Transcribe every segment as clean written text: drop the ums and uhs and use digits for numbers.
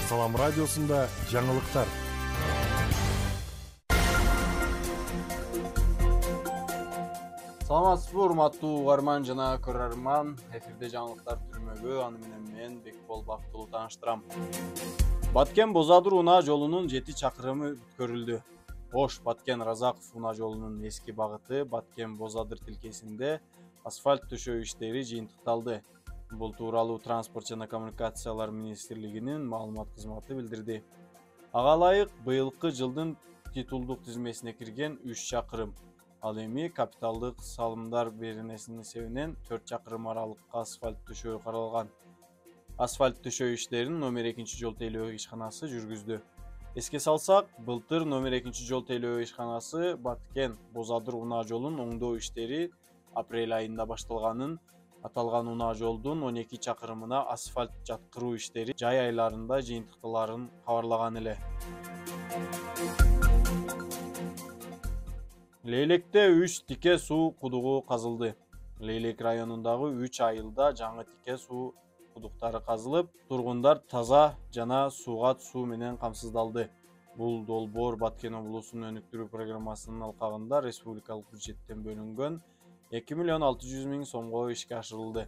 Салам радиосунда жаңылыктар. Саламатсызбы, урматтуу угарман жана көрөрман. Эфирде жаңылыктар түрмөгү, аны менен мен Бекбол Бактылуу тааныштырам. Баткен-Бозадыр унаа жолунун 7 чакырымы өткөрүлдү. Ош Баткен-Разаков унаа жолунун эски багыты Баткен-Бозадыр тилкесинде асфальт төшөө иштери жыйынтыкталды. Бул тууралуу Транспорт жана коммуникациялар министрлигинин маалымат кызматы билдирди. Ага ылайык быйылкы жылдын титулдук тизмесине кирген 3 чакырым. Ал эми капиталдык салымдар беренесинин эсебинен 4 чакырым аралыкка асфальт төшөө каралган. Асфальт төшөө иштерин номер 2-жол тейлөө ишканасы жүргүздү. Эске салсак, былтыр номер 2-жол тейлөө ишканасы Баткен-Бозадыр унаа жолун оңдоо иштери апрель айында башталганын, аталган унаа жолдун 12 чакырымына асфальт жаткыруу иштери жай айларында жыйынтыкталарын кабарлаган эле. Лейлекте 3 тике суу кудугу казылды. Лейлек районундагы 3 айылда жаңы тике суу кудуктары казылып, тургундар таза жана суугат суу менен камсыздалды. Бул долбоор Баткен облусунун өнүктүрүү программасынын алкагында республикалык бюджеттен бөлүнгөн 2 миллион 600 миң сомго ишке ашырылды.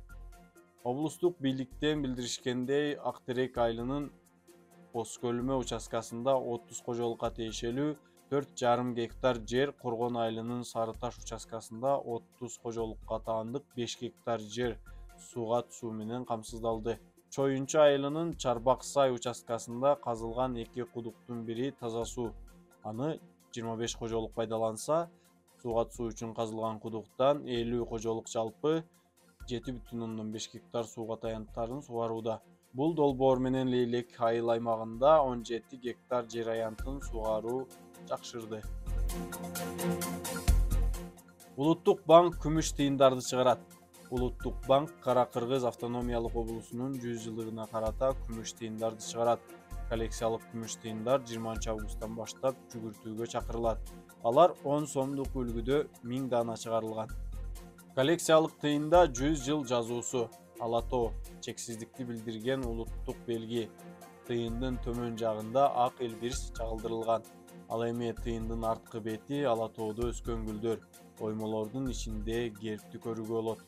Облустук бийликтен билдиришкендей, Актерек айылынын Оскөлмө участкасында 30 кожолукка тиешелүү 4,5 гектар жер, Коргон айылынын Сарыташ участкасында 30 кожолукка таандык 5 гектар жер суугат суу менен камсыздалды. Чоюнчу айылынын Чарбак-Сай участкасында казылган 2 кудуктун бири таза суу. Аны 25 кожолук пайдаланса, суугат суу үчүн казылган кудуктан 50 кожолук жалпы 7,5 гектар суугат аянттарын сугарууда. Бул долбоор менен Лейлек айыл аймагында 17 гектар жер аянтын сугаруу жакшырды. Улуттук банк күмүш тыйындарды чыгарат. Улуттук банк Кара Кыргыз автономиялык облусунун 100 жылдыгына карата күмүш тыйындарды чыгарат. Коллекциялык күмүш тыйындар 20 августтан баштап жүгүртүүгө чакырылат. Алар 10 сомдук үлгүдө 1000 дана чыгарылган. Коллекциялык тыйында 100 жыл жазуусу Алато чексиздикти билдирген улуттук белги. Тыйындын төмөн жагында ак элбирс чагылдырылган. Ал эми тыйындын арткы бети Алатоодо өскөн гүлдөр, оймолордун ичинде гербти көрүүгө болот.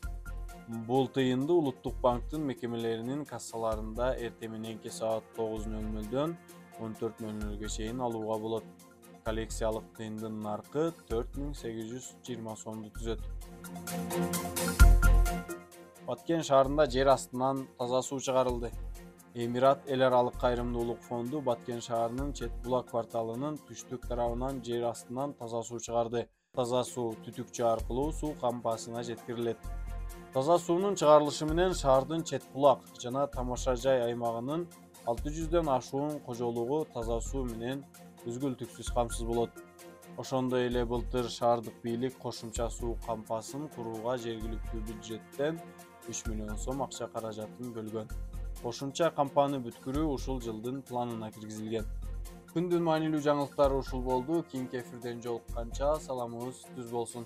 Бул тыйынды Улуттук банктын мекемелеринин кассаларында эртең мененки саат 9:00дөн 14:00ге чейин алууга болот. Коллекциялык тыйындын наркы 4820 сомду түзөт. Баткен шаарында жер астынан таза суу чыгарылды. Эмират эл аралык кайрымдуулук фонду Баткен шаарынын Чет Булак кварталынын түштүк тарабынан жер астынан таза суу чыгарды. Таза суу түтүкчө аркылуу суу кампасына жеткирилет. Таза суунун чыгарылышы менен шаардын Чет Булак жана Тамаша жай аймагынын 600дөн ашуун кожолугу таза суу менен үзгүлтүксүз камсыз болот. Ошондой эле былтыр шаардык бийлик кошумча суу кампасын курууга жергиликтүү бюджеттен 3 миллион сом акча каражатын бөлгөн. Кошумча кампаны бүткүрүү ушул жылдын планына киргизилген. Күндүн маанилүү жаңылыктары ушул болду. Кийинки эфирден жолукканча саламыңыз түз болсун.